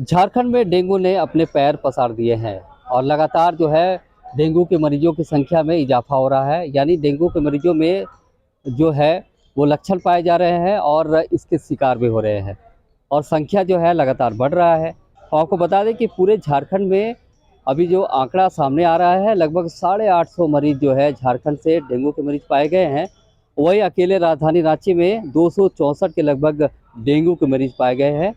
झारखंड में डेंगू ने अपने पैर पसार दिए हैं और लगातार जो है डेंगू के मरीजों की संख्या में इजाफा हो रहा है। यानी डेंगू के मरीजों में जो है वो लक्षण पाए जा रहे हैं और इसके शिकार भी हो रहे हैं और संख्या जो है लगातार बढ़ रहा है। तो आपको बता दें कि पूरे झारखंड में अभी जो आंकड़ा सामने आ रहा है, लगभग 850 मरीज जो है झारखंड से डेंगू के मरीज पाए गए हैं। वही अकेले राजधानी रांची में 264 के लगभग डेंगू के मरीज पाए गए हैं।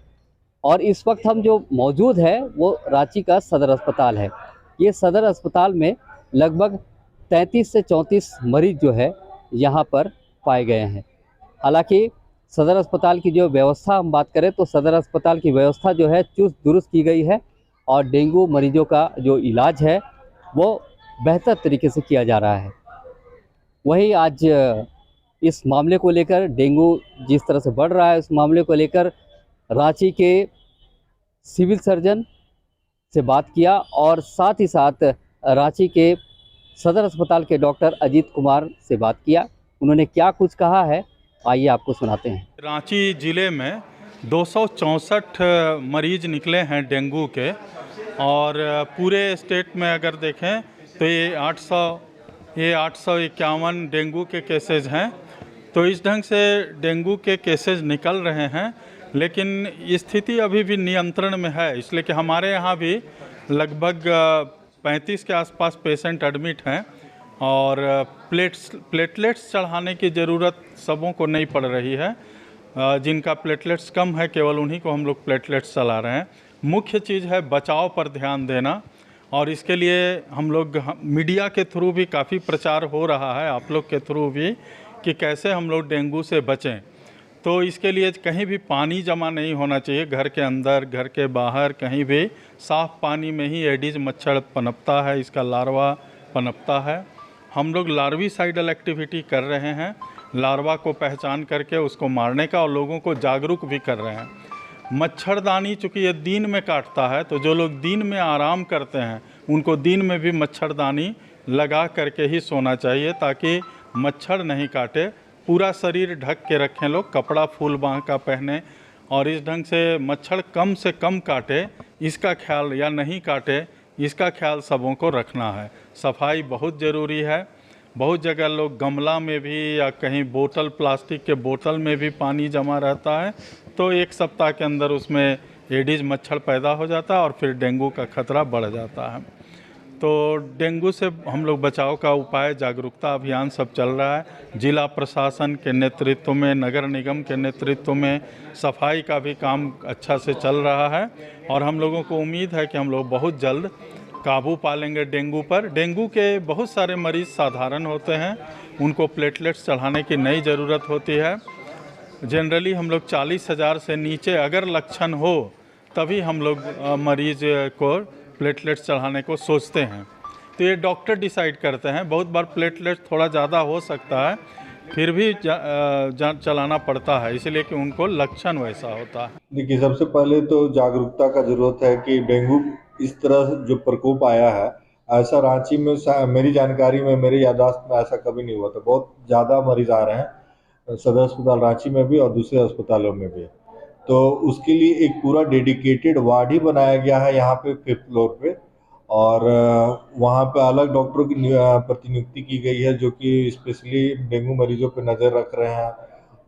और इस वक्त हम जो मौजूद है वो रांची का सदर अस्पताल है। ये सदर अस्पताल में लगभग 33 से 34 मरीज जो है यहाँ पर पाए गए हैं। हालांकि सदर अस्पताल की जो व्यवस्था हम बात करें तो सदर अस्पताल की व्यवस्था जो है चुस्त दुरुस्त की गई है और डेंगू मरीजों का जो इलाज है वो बेहतर तरीके से किया जा रहा है। वहीं आज इस मामले को लेकर, डेंगू जिस तरह से बढ़ रहा है उस मामले को लेकर रांची के सिविल सर्जन से बात किया और साथ ही साथ रांची के सदर अस्पताल के डॉक्टर अजीत कुमार से बात किया। उन्होंने क्या कुछ कहा है, आइए आपको सुनाते हैं। रांची ज़िले में 264 मरीज निकले हैं डेंगू के और पूरे स्टेट में अगर देखें तो ये 851 डेंगू के केसेज हैं। तो इस ढंग से डेंगू के केसेज निकल रहे हैं, लेकिन स्थिति अभी भी नियंत्रण में है, इसलिए कि हमारे यहाँ भी लगभग 35 के आसपास पेशेंट एडमिट हैं और प्लेटलेट्स चढ़ाने की ज़रूरत सबों को नहीं पड़ रही है। जिनका प्लेटलेट्स कम है केवल उन्हीं को हम लोग प्लेटलेट्स चला रहे हैं। मुख्य चीज़ है बचाव पर ध्यान देना और इसके लिए हम लोग मीडिया के थ्रू भी काफ़ी प्रचार हो रहा है, आप लोग के थ्रू भी, कि कैसे हम लोग डेंगू से बचें। तो इसके लिए कहीं भी पानी जमा नहीं होना चाहिए, घर के अंदर घर के बाहर कहीं भी साफ़ पानी में ही एडिस मच्छर पनपता है, इसका लार्वा पनपता है। हम लोग लार्विसाइडल एक्टिविटी कर रहे हैं, लार्वा को पहचान करके उसको मारने का, और लोगों को जागरूक भी कर रहे हैं। मच्छरदानी चूँकि ये दिन में काटता है, तो जो लोग दिन में आराम करते हैं उनको दिन में भी मच्छरदानी लगा करके ही सोना चाहिए, ताकि मच्छर नहीं काटे। पूरा शरीर ढक के रखें लोग, कपड़ा फूल बाँह का पहने और इस ढंग से मच्छर कम से कम काटे इसका ख्याल, या नहीं काटे इसका ख्याल सबों को रखना है। सफाई बहुत ज़रूरी है। बहुत जगह लोग गमला में भी या कहीं बोतल, प्लास्टिक के बोतल में भी पानी जमा रहता है, तो एक सप्ताह के अंदर उसमें एडिस मच्छर पैदा हो जाता है और फिर डेंगू का खतरा बढ़ जाता है। तो डेंगू से हम लोग बचाव का उपाय, जागरूकता अभियान सब चल रहा है। जिला प्रशासन के नेतृत्व में, नगर निगम के नेतृत्व में सफाई का भी काम अच्छा से चल रहा है और हम लोगों को उम्मीद है कि हम लोग बहुत जल्द काबू पा लेंगे डेंगू पर। डेंगू के बहुत सारे मरीज़ साधारण होते हैं, उनको प्लेटलेट्स चढ़ाने की नई ज़रूरत होती है। जनरली हम लोग 40,000 से नीचे अगर लक्षण हो तभी हम लोग मरीज को प्लेटलेट्स चढ़ाने को सोचते हैं। तो ये डॉक्टर डिसाइड करते हैं। बहुत बार प्लेटलेट्स थोड़ा ज़्यादा हो सकता है, फिर भी चलाना पड़ता है, इसलिए कि उनको लक्षण वैसा होता है। देखिए, सबसे पहले तो जागरूकता का ज़रूरत है कि डेंगू इस तरह जो प्रकोप आया है, ऐसा रांची में मेरी जानकारी में, मेरी याददाश्त में ऐसा कभी नहीं हुआ था। बहुत ज़्यादा मरीज आ रहे हैं सदर अस्पताल रांची में भी और दूसरे अस्पतालों में भी। तो उसके लिए एक पूरा डेडिकेटेड वार्ड ही बनाया गया है यहाँ पे 5th फ्लोर पे, और वहाँ पे अलग डॉक्टरों की प्रतिनियुक्ति की गई है जो कि स्पेशली डेंगू मरीजों पे नज़र रख रहे हैं।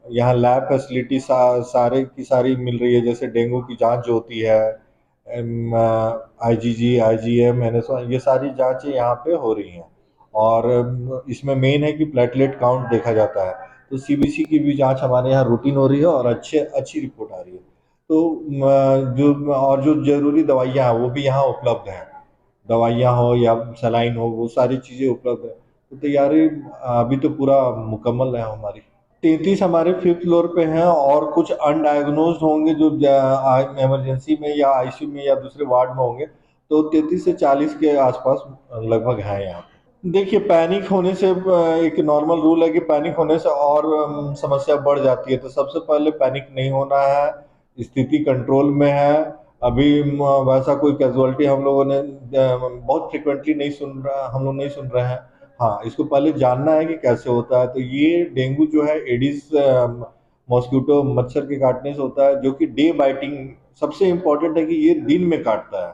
यहाँ लैब फैसिलिटी सारे की सारी मिल रही है, जैसे डेंगू की जांच जो होती है, आईजीजी, आईजीएम, एनएसओ, ये सारी जांचें यहाँ पे हो रही हैं। और इसमें मेन है कि प्लेटलेट काउंट देखा जाता है। तो सीबीसी की भी जांच हमारे यहाँ रूटीन हो रही है और अच्छी रिपोर्ट आ रही है। तो जो ज़रूरी दवाइयाँ हैं वो भी यहाँ उपलब्ध हैं। दवाइयाँ हो या सलाइन हो, वो सारी चीज़ें उपलब्ध है। तो तैयारी अभी तो पूरा मुकम्मल है हमारी। 33 हमारे 5th फ्लोर पे हैं और कुछ अनडायग्नोज्ड होंगे जो इमरजेंसी में या आईसीयू में या दूसरे वार्ड में होंगे। तो 33 से 40 के आसपास लगभग हैं यहाँ पे। देखिए, पैनिक होने से एक नॉर्मल रूल है कि पैनिक होने से और समस्या बढ़ जाती है। तो सबसे पहले पैनिक नहीं होना है, स्थिति कंट्रोल में है। अभी वैसा कोई कैजुअलिटी हम लोगों ने बहुत फ्रिक्वेंटली हम लोग नहीं सुन रहे हैं। हाँ, इसको पहले जानना है कि कैसे होता है। तो ये डेंगू जो है एडिस मॉस्किटो मच्छर के काटने से होता है, जो कि डे बाइटिंग सबसे इम्पोर्टेंट है कि ये दिन में काटता है।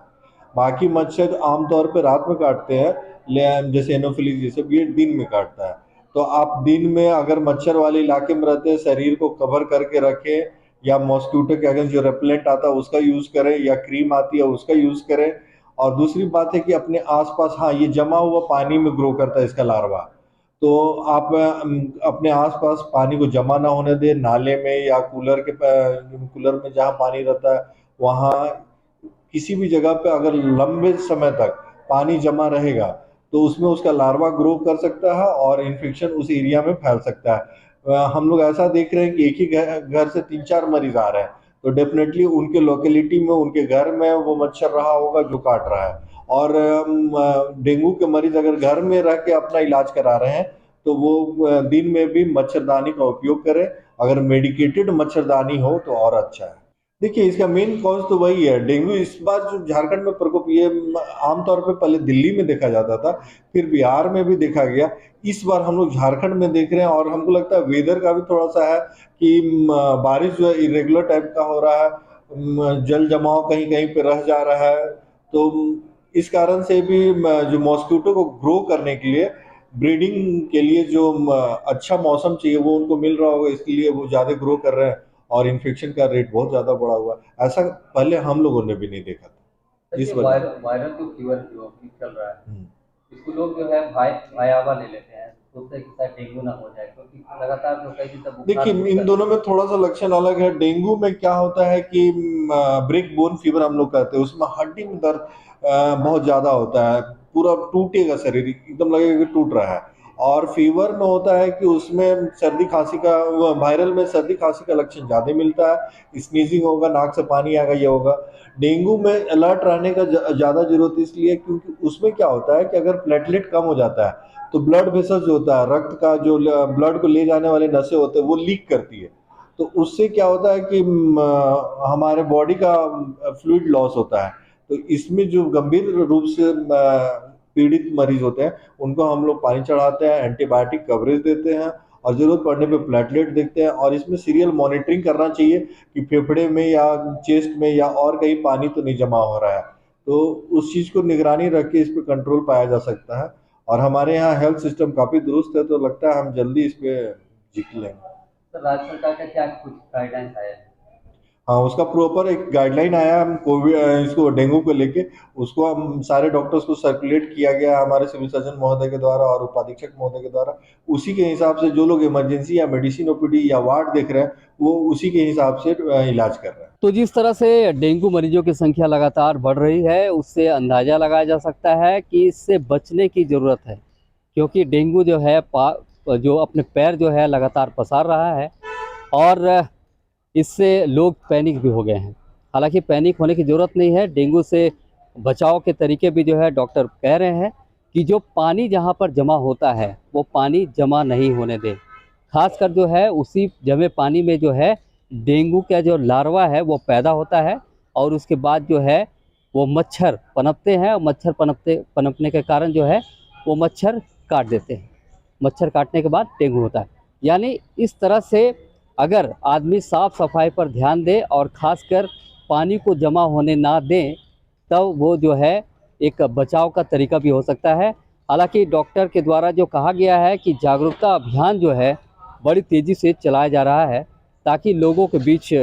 बाकी मच्छर आमतौर पे रात में काटते हैं, जैसे एनोफिलीज, ये सब ये दिन में काटता है। तो आप दिन में अगर मच्छर वाले इलाके में रहते हैं, शरीर को कवर करके रखें, या मॉस्किटो के अगेंस्ट जो रेपेलेंट आता है उसका यूज करें, या क्रीम आती है उसका यूज करें। और दूसरी बात है कि अपने आसपास, हाँ, ये जमा हुआ पानी में ग्रो करता है इसका लार्वा, तो आप अपने आसपास पानी को जमा ना होने दें, नाले में या कूलर में जहाँ पानी रहता है वहाँ किसी भी जगह पे अगर लंबे समय तक पानी जमा रहेगा तो उसमें उसका लार्वा ग्रो कर सकता है और इन्फेक्शन उस एरिया में फैल सकता है। हम लोग ऐसा देख रहे हैं कि एक ही घर से 3-4 मरीज आ रहे हैं, तो डेफिनेटली उनके लोकेलिटी में, उनके घर में वो मच्छर रहा होगा जो काट रहा है। और डेंगू के मरीज अगर घर में रह के अपना इलाज करा रहे हैं तो वो दिन में भी मच्छरदानी का उपयोग करें। अगर मेडिकेटेड मच्छरदानी हो तो और अच्छा है। देखिए, इसका मेन कॉज तो वही है डेंगू। इस बार जो झारखंड में प्रकोप, ये आमतौर पे पहले दिल्ली में देखा जाता था, फिर बिहार में भी देखा गया, इस बार हम लोग झारखंड में देख रहे हैं। और हमको लगता है वेदर का भी थोड़ा सा है कि बारिश जो है इरेगुलर टाइप का हो रहा है, जल जमाव कहीं कहीं पे रह जा रहा है। तो इस कारण से भी जो मॉस्किटो को ग्रो करने के लिए, ब्रीडिंग के लिए जो अच्छा मौसम चाहिए वो उनको मिल रहा होगा, इसलिए वो ज़्यादा ग्रो कर रहे हैं और इन्फेक्शन का रेट बहुत ज़्यादा बढ़ा हुआ है। ऐसा पहले हम लोगों ने भी नहीं देखा था। इस वजह वायरल जो फीवर जो अभी चल रहा है, इसको लोग जो है भयावह ले लेते हैं, सोचते हैं कि शायद डेंगू ना हो जाए, क्योंकि लगातार जो कई दिन तक बुखार देखिए, इन दोनों में थोड़ा सा लक्षण अलग है। डेंगू में क्या होता है कि ब्रेक बोन फीवर हम लोग कहते हैं, उसमें हड्डी में दर्द बहुत ज़्यादा होता है, पूरा टूटेगा शरीर, एकदम लगेगा कि टूट रहा है। और फीवर में होता है कि उसमें सर्दी खांसी का, वायरल में सर्दी खांसी का लक्षण ज़्यादा मिलता है, स्नीजिंग होगा, नाक से पानी आएगा, ये होगा। डेंगू में अलर्ट रहने का ज़्यादा जरूरत इसलिए क्योंकि उसमें क्या होता है कि अगर प्लेटलेट कम हो जाता है तो ब्लड वेसल्स जो होता है, रक्त का जो ब्लड को ले जाने वाले नसें होते हैं वो लीक करती है। तो उससे क्या होता है कि हमारे बॉडी का फ्लूइड लॉस होता है। तो इसमें जो गंभीर रूप से पीड़ित मरीज होते हैं उनको हम लोग पानी चढ़ाते हैं, एंटीबायोटिक कवरेज देते हैं और ज़रूरत पड़ने पे प्लेटलेट देखते हैं। और इसमें सीरियल मॉनिटरिंग करना चाहिए कि फेफड़े में या चेस्ट में या और कहीं पानी तो नहीं जमा हो रहा है। तो उस चीज़ को निगरानी रख के इस पर कंट्रोल पाया जा सकता है। और हमारे यहाँ हेल्थ सिस्टम काफ़ी दुरुस्त है, तो लगता है हम जल्दी इस पे जीत लेंगे। तो राज्य सरकार का क्या कुछ गाइडलाइंस आया है? हाँ, उसका प्रॉपर एक गाइडलाइन आया है, हम कोविड इसको डेंगू को लेके, उसको हम सारे डॉक्टर्स को सर्कुलेट किया गया है हमारे सिविल सर्जन महोदय के द्वारा और उपाधीक्षक महोदय के द्वारा। उसी के हिसाब से जो लोग इमरजेंसी या मेडिसिन ओपीडी या वार्ड देख रहे हैं वो उसी के हिसाब से इलाज कर रहे हैं। तो जिस तरह से डेंगू मरीजों की संख्या लगातार बढ़ रही है, उससे अंदाज़ा लगाया जा सकता है कि इससे बचने की ज़रूरत है, क्योंकि डेंगू जो है जो अपने पैर जो है लगातार पसार रहा है और इससे लोग पैनिक भी हो गए हैं। हालांकि पैनिक होने की ज़रूरत नहीं है। डेंगू से बचाव के तरीके भी जो है डॉक्टर कह रहे हैं कि जो पानी जहां पर जमा होता है वो पानी जमा नहीं होने दें। खासकर जो है उसी जमे पानी में जो है डेंगू का जो लार्वा है वो पैदा होता है और उसके बाद जो है वो मच्छर पनपते हैं और मच्छर पनपने के कारण जो है वो मच्छर काट देते हैं। मच्छर काटने के बाद डेंगू होता है। यानी इस तरह से अगर आदमी साफ़ सफाई पर ध्यान दे और ख़ासकर पानी को जमा होने ना दें, तब वो जो है एक बचाव का तरीका भी हो सकता है। हालांकि डॉक्टर के द्वारा जो कहा गया है कि जागरूकता अभियान जो है बड़ी तेज़ी से चलाया जा रहा है ताकि लोगों के बीच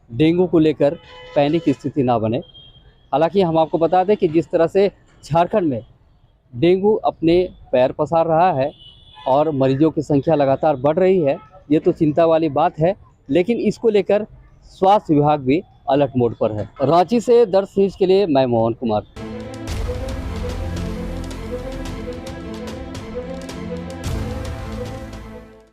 डेंगू को लेकर पैनिक की स्थिति ना बने। हालांकि हम आपको बता दें कि जिस तरह से झारखंड में डेंगू अपने पैर पसार रहा है और मरीजों की संख्या लगातार बढ़ रही है, ये तो चिंता वाली बात है, लेकिन इसको लेकर स्वास्थ्य विभाग भी अलर्ट मोड पर है। रांची से दर्श न्यूज़ के लिए मैं मोहन कुमार।